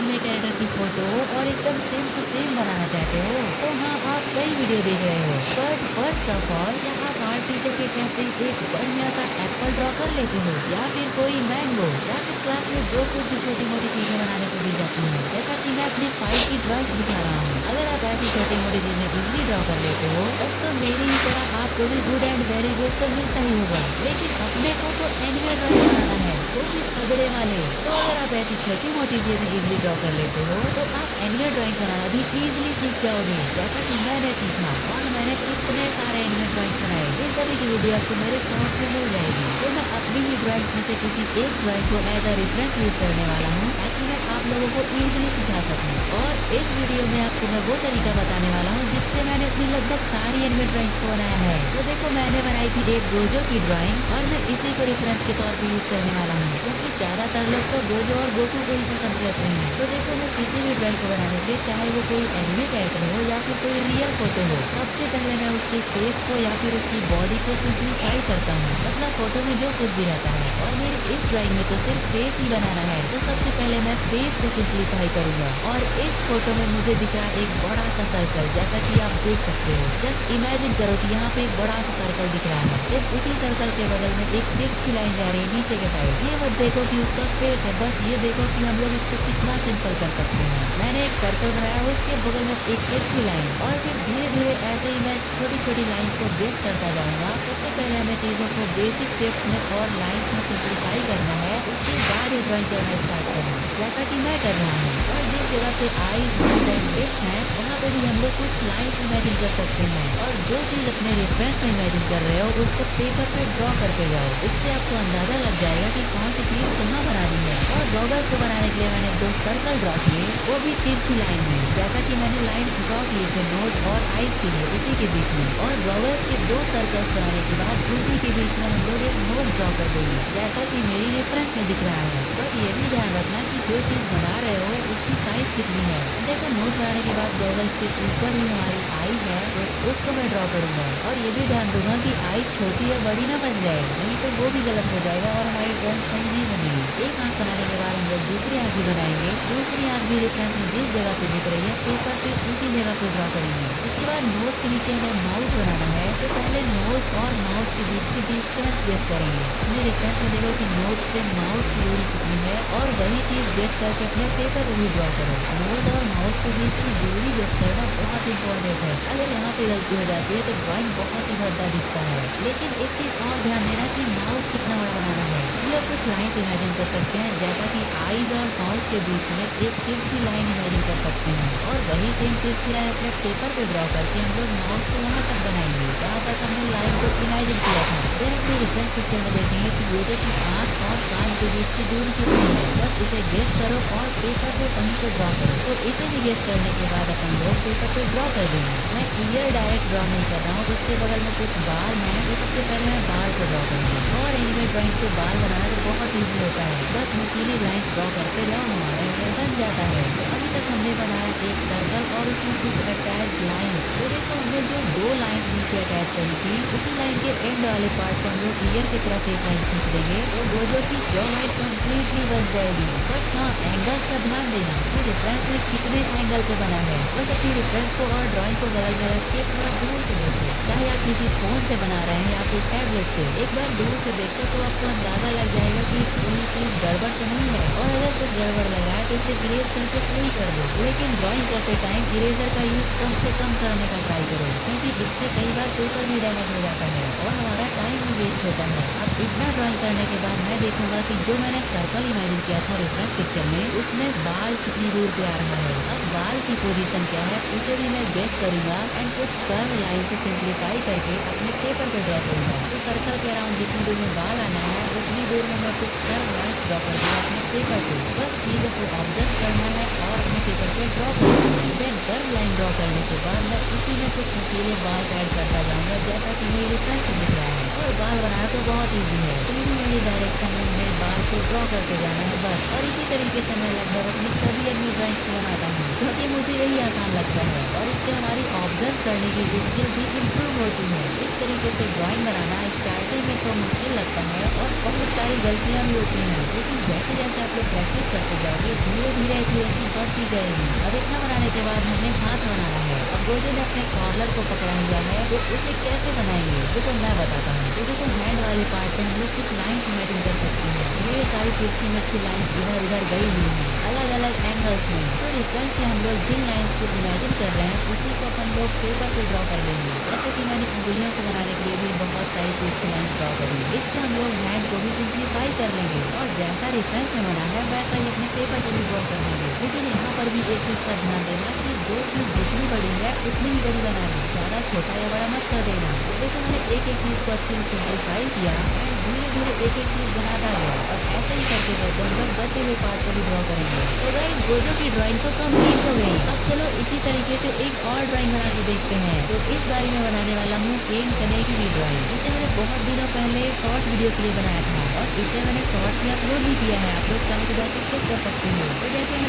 Anime character की photo और एकदम सेम टू सेम बनाना चाहते हो तो हाँ, आप सही वीडियो देख रहे हो। बट फर्स्ट ऑफ ऑल, क्या आप आर्ट टीचर के कहते एक बढ़िया सा एप्पल ड्रॉ कर लेते हो या फिर कोई मैंगो या फिर क्लास में जो कुछ भी छोटी मोटी चीजें बनाने को दी जाती हैं, जैसा कि मैं अपने फाइल की ड्राइंग दिखा रहा हूँ। अगर आप ऐसी छोटी मोटी चीजें इजिली ड्रॉ कर लेते हो तब तो मेरी ही तरह आपको भी गुड एंड वेरी गुड तो मिलता ही होगा। लेकिन अपने को तो एनिमे ड्राइंग बनाना है, वो भी तगड़े वाले। तो अगर आप ऐसी छोटी मोटी चीजें इजिली ड्रॉ कर लेते हो तो आप एनिमे ड्राइंग बनाना भी इजिली सीख जाओगे, जैसा कि मैंने सीखा। और मैंने इतने सारे एनिमे ड्राइंग्स बनाए, इन सभी की वीडियो आपको मेरे शॉर्ट्स में मिल जाएगी। तो मैं अपनी ही ड्राइंग्स में से किसी एक ड्राइंग को एज अ रेफरेंस यूज करने वाला हूँ ताकि मैं आप लोगों को इजिली सिखा सकूँ। और इस वीडियो में आपको मैं वो तरीका बताने वाला हूँ जिससे मैंने अपनी लगभग सारी एनिमे ड्राइंग्स को बनाया है। तो देखो, मैंने बनाई थी एक गोजो की ड्राइंग और मैं इसी को रेफरेंस के तौर पे यूज करने वाला हूँ, क्योंकि ज्यादातर लोग तो गोजो और गोकू को ही पसंद करते हैं। तो देखो, मैं किसी भी ड्राइंग को बनाने के लिए, चाहे वो कोई एनिमे कैरेक्टर हो या फिर कोई रियल फोटो हो, सबसे पहले मैं उसके फेस को या फिर उसकी बॉडी को सिंप्लीफाई करता हूँ, मतलब फोटो में जो कुछ भी रहता है। और मेरी इस ड्राइंग में तो सिर्फ फेस ही बनाना है, तो सबसे पहले मैं फेस को सिंप्लीफाई करूंगा। और इस फोटो में मुझे दिख रहा एक बड़ा सा सर्कल, जैसा कि आप देख सकते हो। जस्ट इमेजिन करो कि यहाँ पे एक बड़ा सा सर्कल दिख रहा है, फिर उसी सर्कल के बगल में एक तिरछी लाइन जा रही है नीचे के साइड। ये मत देखो कि उसका फेस है, बस ये देखो कि हम लोग इसको कितना सिंपल कर सकते हैं। मैंने एक सर्कल बनाया, उसके बगल में एक तिरछी लाइन, और फिर धीरे धीरे ऐसे ही मैं छोटी छोटी लाइंस को गेस करता जाऊंगा। सबसे पहले हमें चीजों को बेसिक शेप्स में और लाइंस में सिंप्लीफाई करना है, उसके बाद ही ड्राइंग करना स्टार्ट करना है, जैसा कि मैं कर रहा हूँ। और जिस जगह पे आईज, नोज एंड लिप्स है, वहाँ पे भी हम लोग कुछ लाइंस इमेजिन कर सकते हैं। और जो चीज अपने रेफरेंस में इमेजिन कर रहे हो उसको पेपर पे ड्रॉ करते जाओ, इससे आपको अंदाजा लग जाएगा कि कौन सी चीज कहाँ बनानी है। और गॉगल्स को बनाने के लिए मैंने 2 सर्कल ड्रॉ किए, वो भी तिरछी लाइन में, जैसा कि मैंने लाइंस ड्रॉ किए थे नोज और आईज के लिए, उसी के बीच में। और गॉगल्स के 2 सर्कल्स बनाने के बाद उसी के बीच में हम लोग एक नोज ड्रॉ कर देंगे, जैसा कि मेरी रेफरेंस में दिख रहा है। बट ये भी ध्यान रखना कि जो चीज बना रहे हो उसकी साइज कितनी है। देखो, नोज बनाने के बाद गॉगल्स के ऊपर ही हमारी आई है, तो उसको मैं ड्रॉ करूंगा। और ये भी ध्यान दूंगा कि आईज छोटी या बड़ी ना बन जाए, नहीं तो वो भी गलत हो जाएगा और हमारी ड्राइंग सही नहीं बनेगी। एक आंख बनाने के बाद हम लोग दूसरी आंख भी बनाएंगे, दूसरी आंख भी रेफरेंस में जिस जगह पे दिख रही है पेपर पे उसी जगह पे ड्रॉ करेंगे। उसके बाद नोज के नीचे हमें माउथ बनाना है, तो पहले नोज और माउथ के बीच की डिस्टेंस गेस करेंगे। अपने रेफरेंस में देखो कि नोज से माउथ की दूरी कितनी है, और वही चीज गेस करके अपने पेपर पे भी ड्रॉ करो। नोज और माउथ के बीच की दूरी गेस करना बहुत इंपॉर्टेंट है, अगर यहाँ पे गलती हो जाती है तो ड्राइंग बहुत ही भद्दा दिखता है। लेकिन एक चीज और ध्यान देना कि माउथ कितना बड़ा बनाना है। हम लोग कुछ लाइंस इमेजिन कर सकते हैं, जैसा कि आईज और माउथ के बीच में एक तिरछी लाइन इमेजिन कर सकते हैं, और वही सेम तिरछी लाइन अपने पेपर पे ड्रॉ करके हम लोग माउथ को वहाँ तक बनाएंगे जहाँ तक हमने लाइन को इमेजिन किया था। फिर अपनी रेफरेंस पिक्चर में देखेंगे कि गोजो की आंख और कान के बीच की दूरी कितनी है, बस इसे गेस करो और पेपर पे वहीं पे ड्रॉ करो। तो इसे भी गेस करने के बाद अपन लोग पेपर पे ड्रॉ कर देंगे। मैं ईयर डायरेक्ट ड्रॉ नहीं कर रहा हूँ, उसके बगल में कुछ बाल हैं, तो सबसे पहले मैं बाल को ड्रॉ करूँगा। और एनिमे ड्राइंग से बाल बनाना तो बहुत ईजी होता है, बस नुकीली लाइंस ड्रॉ करते जाओ, हमारा हेयर बन जाता है। तो अभी तक हमने बनाया एक सर्कल और उसमें कुछ अटैच्ड लाइंस। तो देखो, हमने जो 2 लाइंस नीचे अटैच करी थी, उसी लाइन के एंड वाले पार्ट से हम लोग ईयर की तरफ एक लाइन खींच देंगे, तो गोजो की जॉ लाइन कम्प्लीटली बन जाएगी। बट हाँ, एंगल्स का ध्यान देना कि रेफरेंस में कितने एंगल पे बना है। बस अपनी रेफरेंस को और ड्राइंग को बगल में रख के थोड़ा दूर से देखो, चाहे आप किसी फोन से बना रहे हैं या फिर टैबलेट से, एक बार दूर से देखो तो आपको अंदाजा लग जाएगा कि कोई चीज गड़बड़ तो नहीं है। और अगर कुछ गड़बड़ लग रहा है तो इसे इरेज करके सही कर दो, लेकिन ड्राइंग करते टाइम इरेजर का यूज कम से कम करने का ट्राई करो, क्योंकि इससे कई बार पेपर भी डैमेज हो जाता है और हमारा टाइम भी वेस्ट होता है। अब इतना ड्राइंग करने के बाद मैं देखूंगा कि जो मैंने सर्कल इमेजिन किया था रेफरेंस पिक्चर में, उसमें बाल कितनी दूर पे आ रहा है। अब बाल की पोजीशन क्या है उसे भी मैं गेस करूंगा एंड कुछ कर्व लाइन से सिंप्लीफाई करके अपने पेपर पे ड्रॉ करूंगा। तो सर्कल के अराउंड जितनी दूर में बाल आना है उतनी दूर में मैं कुछ कर्व लाइंस ड्रॉ कर दूंगा अपने पेपर पे। बस चीजों को ऑब्जर्व करना है और अपने पेपर पे ड्रॉ करना है। देन कर्व लाइन ड्रॉ करने के बाद मैं उसी में कुछ नुकीले बाल ऐड करता जाऊंगा, जैसा कि मेरी रेफरेंस में दिख रहा है। और बाल बनाना तो बहुत ईजी है, टेढ़ी डायरेक्शन में हमें बाल को ड्रॉ करते जाना है बस। और इसी तरीके से मैं लगभग अपनी सभी एनिमे ड्राइंग्स को बनाता हूँ, क्योंकि मुझे यही आसान लगता है और इससे हमारी ऑब्जर्व करने की स्किल भी इम्प्रूव होती है। इस तरीके से ड्राइंग बनाना स्टार्टिंग में तो मुश्किल लगता है और बहुत सारी गलतियाँ भी होती हैं, लेकिन जैसे जैसे आप आप लोग प्रैक्टिस करते जाओगे धीरे धीरे एक्यूरेसी बढ़ती जाएगी। अब इतना बनाने के बाद हमें हाथ बनाना है। अब गोजो ने अपने कॉलर को पकड़ा हुआ है, तो उसे कैसे बनाएंगे देखो मैं बताता हूँ। तो देखो हैंड वाले पार्ट पे हम लोग कुछ लाइन्स इमेजिन कर सकते हैं। ढेर सारी तिरछी मिर्ची लाइन्स इधर उधर गई हुई है अलग अलग एंगल्स में। तो रेफरेंस में हम लोग जिन लाइन्स को इमेजिन कर रहे हैं उसी को अपन लोग पेपर पे ड्रॉ कर लेंगे। जैसे कि मैंने उंगलियों को बनाने के लिए भी बहुत सारी तिरछी लाइन ड्रॉ करी। इससे हम लोग हैंड को भी सिंप्लीफाई कर लेंगे और जैसा रेफरेंस में बना है वैसा ही अपने पेपर पे भी ड्रॉ कर लेंगे। लेकिन यहाँ पर भी एक चीज का ध्यान देना कि जो चीज जितनी बड़ी है उतनी ही बड़ी बनाना, ज्यादा छोटा या बड़ा मत कर देना। तो देखो मैंने एक एक चीज को अच्छे से सिंप्लीफाई किया एंड धीरे धीरे एक एक चीज बनाता गया और ऐसे ही करते करते हम लोग बचे हुए पार्ट को भी ड्रॉ करेंगे। तो गाइस गोजो की ड्राइंग तो कंप्लीट हो गई। अब चलो इसी तरीके से एक और ड्राइंग बना के देखते हैं। तो इस बारी मैं बनाने वाला हूँ केन कनेगी की ड्राइंग, जिसे मैंने बहुत दिनों पहले शॉर्ट्स वीडियो के लिए बनाया था और इसे मैंने शॉर्ट्स में अपलोड भी किया है। आप लोग चाहो तो जाके चेक कर सकते हो। तो जैसे